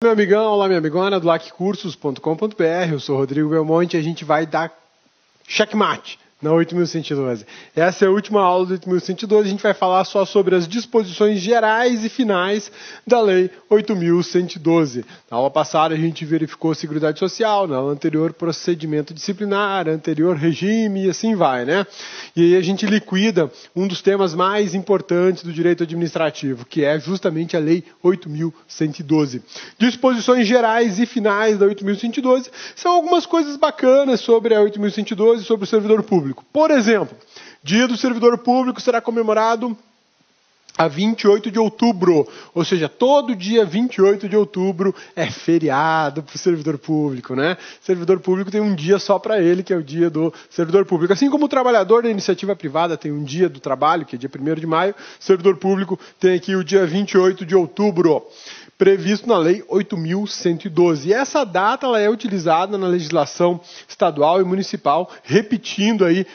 Meu amigão, olá minha amigona do laccursos.com.br, eu sou Rodrigo Belmonte e a gente vai dar checkmate na 8112. Essa é a última aula do 8112, a gente vai falar só sobre as disposições gerais e finais da Lei 8112. Na aula passada a gente verificou Seguridade Social, na aula anterior procedimento disciplinar, anterior regime e assim vai, né? E aí a gente liquida um dos temas mais importantes do direito administrativo, que é justamente a Lei 8112. Disposições gerais e finais da 8112 são algumas coisas bacanas sobre a 8112 e sobre o servidor público. Por exemplo, Dia do Servidor Público será comemorado a 28 de outubro, ou seja, todo dia 28 de outubro é feriado para o servidor público, né? O servidor público tem um dia só para ele, que é o dia do servidor público. Assim como o trabalhador da iniciativa privada tem um dia do trabalho, que é dia 1º de maio, o servidor público tem aqui o dia 28 de outubro, previsto na Lei 8.112. E essa data ela é utilizada na legislação estadual e municipal, repetindo aí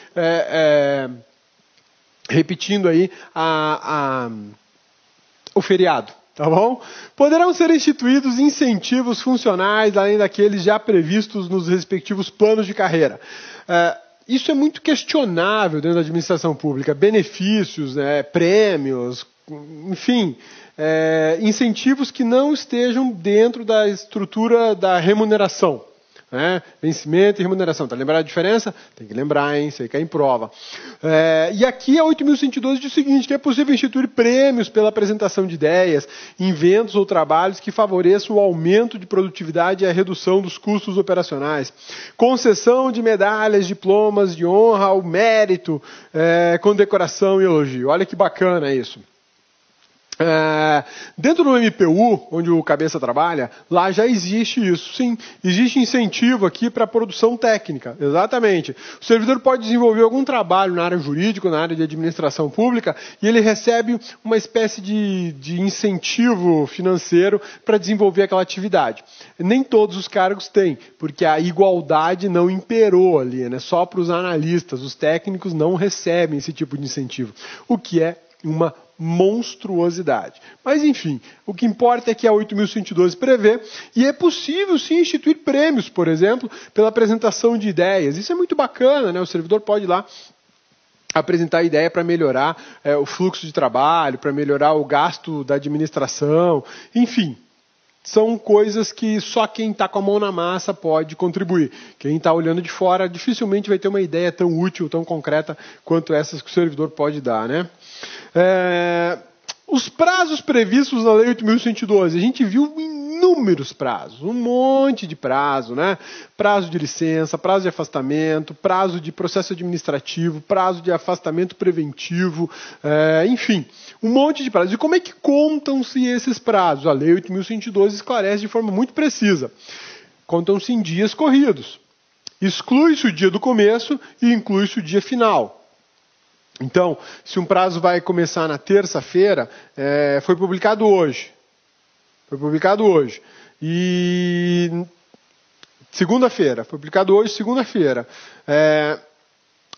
o feriado, tá bom? Poderão ser instituídos incentivos funcionais, além daqueles já previstos nos respectivos planos de carreira. Isso é muito questionável dentro da administração pública. Benefícios, prêmios, enfim, incentivos que não estejam dentro da estrutura da remuneração. Vencimento e remuneração. Tá lembrado a diferença? Tem que lembrar, hein? Isso aí cai em prova. E aqui a 8.112 diz o seguinte, que é possível instituir prêmios pela apresentação de ideias, inventos ou trabalhos que favoreçam o aumento de produtividade e a redução dos custos operacionais. Concessão de medalhas, diplomas de honra ao mérito, condecoração e elogio. Olha que bacana isso. Dentro do MPU, onde o cabeça trabalha, lá já existe isso, sim. Existe incentivo aqui para a produção técnica, exatamente. O servidor pode desenvolver algum trabalho na área jurídica, na área de administração pública, e ele recebe uma espécie de incentivo financeiro para desenvolver aquela atividade. Nem todos os cargos têm, porque a igualdade não imperou ali, né? Só para os analistas, os técnicos não recebem esse tipo de incentivo, o que é uma monstruosidade. Mas, enfim, o que importa é que a 8.112 prevê, e é possível, sim, instituir prêmios, por exemplo, pela apresentação de ideias. Isso é muito bacana, né? O servidor pode ir lá apresentar ideia para melhorar o fluxo de trabalho, para melhorar o gasto da administração, enfim. São coisas que só quem está com a mão na massa pode contribuir. Quem está olhando de fora dificilmente vai ter uma ideia tão útil, tão concreta quanto essas que o servidor pode dar, né? Os prazos previstos na Lei 8.112, a gente viu inúmeros prazos, um monte de prazo, né? Prazo de licença, prazo de afastamento, prazo de processo administrativo, prazo de afastamento preventivo, enfim, um monte de prazos. E como é que contam-se esses prazos? A Lei 8.112 esclarece de forma muito precisa. Contam-se em dias corridos. Exclui-se o dia do começo e inclui-se o dia final. Então, se um prazo vai começar na terça-feira, foi publicado hoje. E segunda-feira, foi publicado hoje, segunda-feira.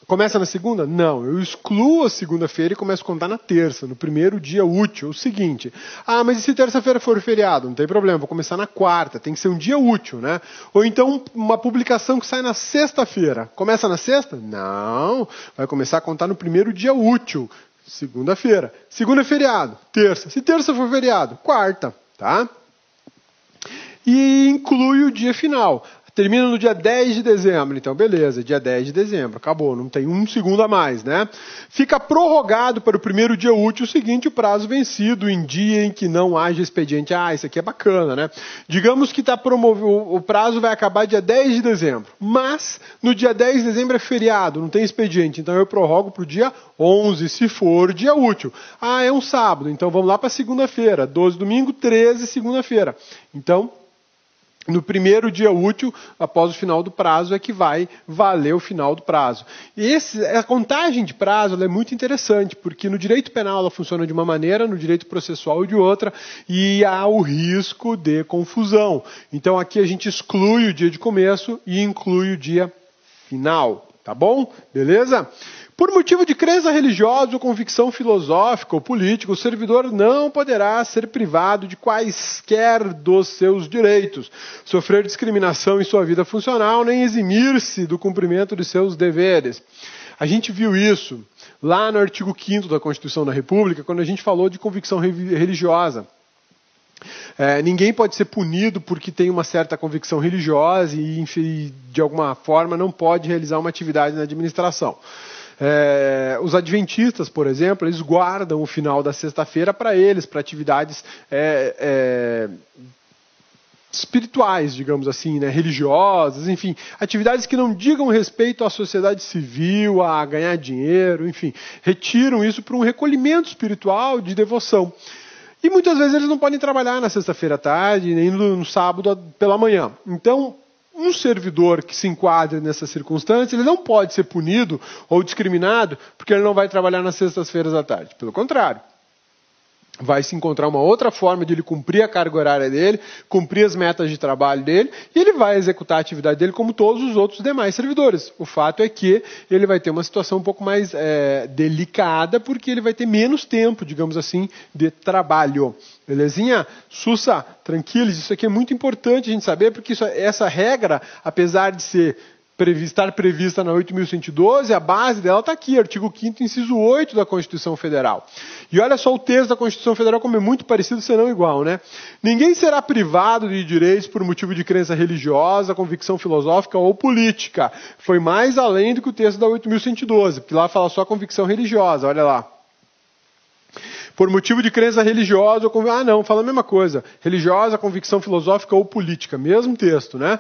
Começa na segunda? Não, eu excluo a segunda-feira e começo a contar na terça, no primeiro dia útil. O seguinte, mas e se terça-feira for feriado? Não tem problema, vou começar na quarta, tem que ser um dia útil, né? Ou então uma publicação que sai na sexta-feira. Começa na sexta? Não, vai começar a contar no primeiro dia útil, segunda-feira. Segunda é feriado, terça. Se terça for feriado, quarta, tá? E inclui o dia final. Termina no dia 10 de dezembro, então beleza, dia 10 de dezembro, acabou, não tem um segundo a mais, né? Fica prorrogado para o primeiro dia útil seguinte o prazo vencido em dia em que não haja expediente. Isso aqui é bacana, né? Digamos que o prazo vai acabar dia 10 de dezembro, mas no dia 10 de dezembro é feriado, não tem expediente, então eu prorrogo para o dia 11, se for dia útil. É um sábado, então vamos lá para segunda-feira, 12 domingo, 13 segunda-feira. Então, no primeiro dia útil, após o final do prazo, é que vai valer o final do prazo. E a contagem de prazo é muito interessante, porque no direito penal ela funciona de uma maneira, no direito processual de outra, e há o risco de confusão. Então aqui a gente exclui o dia de começo e inclui o dia final, tá bom? Beleza? Por motivo de crença religiosa ou convicção filosófica ou política, o servidor não poderá ser privado de quaisquer dos seus direitos, sofrer discriminação em sua vida funcional, nem eximir-se do cumprimento de seus deveres. A gente viu isso lá no artigo 5º da Constituição da República, quando a gente falou de convicção religiosa. Ninguém pode ser punido porque tem uma certa convicção religiosa e, de alguma forma, não pode realizar uma atividade na administração. Os adventistas, por exemplo, eles guardam o final da sexta-feira para eles, para atividades espirituais, digamos assim, né, religiosas, enfim, atividades que não digam respeito à sociedade civil, a ganhar dinheiro, enfim, retiram isso para um recolhimento espiritual de devoção. E muitas vezes eles não podem trabalhar na sexta-feira à tarde, nem no sábado pela manhã. Então, um servidor que se enquadre nessa circunstância, ele não pode ser punido ou discriminado porque ele não vai trabalhar nas sextas-feiras à tarde. Pelo contrário. Vai se encontrar uma outra forma de ele cumprir a carga horária dele, cumprir as metas de trabalho dele, e ele vai executar a atividade dele como todos os outros demais servidores. O fato é que ele vai ter uma situação um pouco mais delicada, porque ele vai ter menos tempo, digamos assim, de trabalho. Belezinha? Sussa, tranquilos, isso aqui é muito importante a gente saber, porque essa regra, apesar de estar prevista na 8.112, a base dela está aqui, artigo 5º, inciso 8 da Constituição Federal. E olha só o texto da Constituição Federal como é muito parecido, senão igual, né? Ninguém será privado de direitos por motivo de crença religiosa, convicção filosófica ou política. Foi mais além do que o texto da 8.112, porque lá fala só convicção religiosa, olha lá. Por motivo de crença religiosa ou convicção... não, fala a mesma coisa. Religiosa, convicção filosófica ou política. Mesmo texto, né?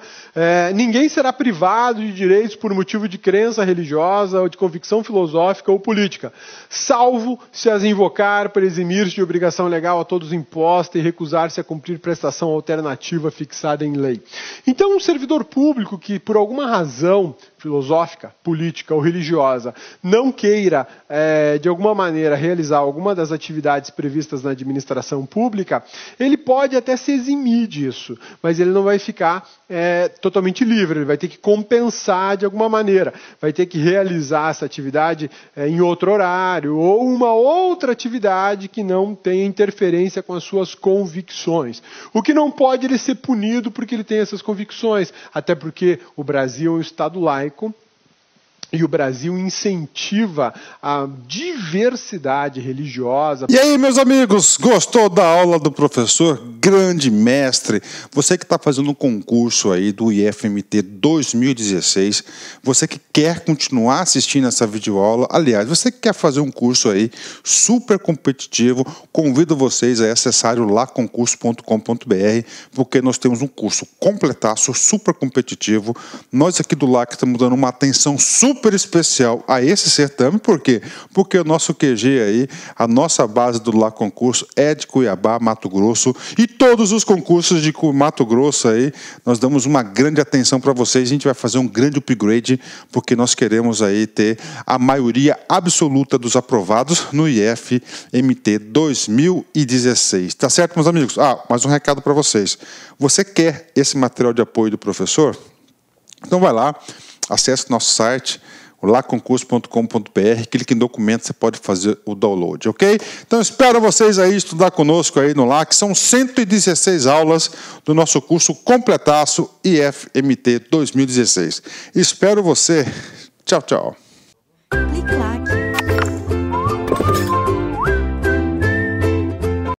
Ninguém será privado de direitos por motivo de crença religiosa ou de convicção filosófica ou política, salvo se as invocar para eximir-se de obrigação legal a todos imposta e recusar-se a cumprir prestação alternativa fixada em lei. Então, um servidor público que, por alguma razão filosófica, política ou religiosa, não queira, de alguma maneira, realizar alguma das atividades previstas na administração pública, ele pode até se eximir disso, mas ele não vai ficar totalmente livre, ele vai ter que compensar de alguma maneira, vai ter que realizar essa atividade em outro horário, ou uma outra atividade que não tenha interferência com as suas convicções. O que não pode ele ser punido porque ele tem essas convicções, até porque o Brasil é um Estado laico, e o Brasil incentiva a diversidade religiosa. E aí, meus amigos, gostou da aula do professor? Grande mestre, você que está fazendo um concurso aí do IFMT 2016, você que quer continuar assistindo essa videoaula, aliás, você que quer fazer um curso aí super competitivo, convido vocês a acessarem o laconcurso.com.br, porque nós temos um curso completaço, super competitivo. Nós aqui do LAC estamos dando uma atenção super especial a esse certame. Por quê? Porque o nosso QG aí, a nossa base do LAC Concurso é de Cuiabá, Mato Grosso, e todos os concursos de Mato Grosso aí, nós damos uma grande atenção para vocês. A gente vai fazer um grande upgrade, porque nós queremos aí ter a maioria absoluta dos aprovados no IFMT 2016. Tá certo, meus amigos? Mais um recado para vocês. Você quer esse material de apoio do professor? Então vai lá, acesse nosso site, laconcurso.com.br, clique em documentos, você pode fazer o download, ok? Então espero vocês aí estudar conosco aí no LAC, são 116 aulas do nosso curso completaço IFMT 2016. Espero você. Tchau, tchau.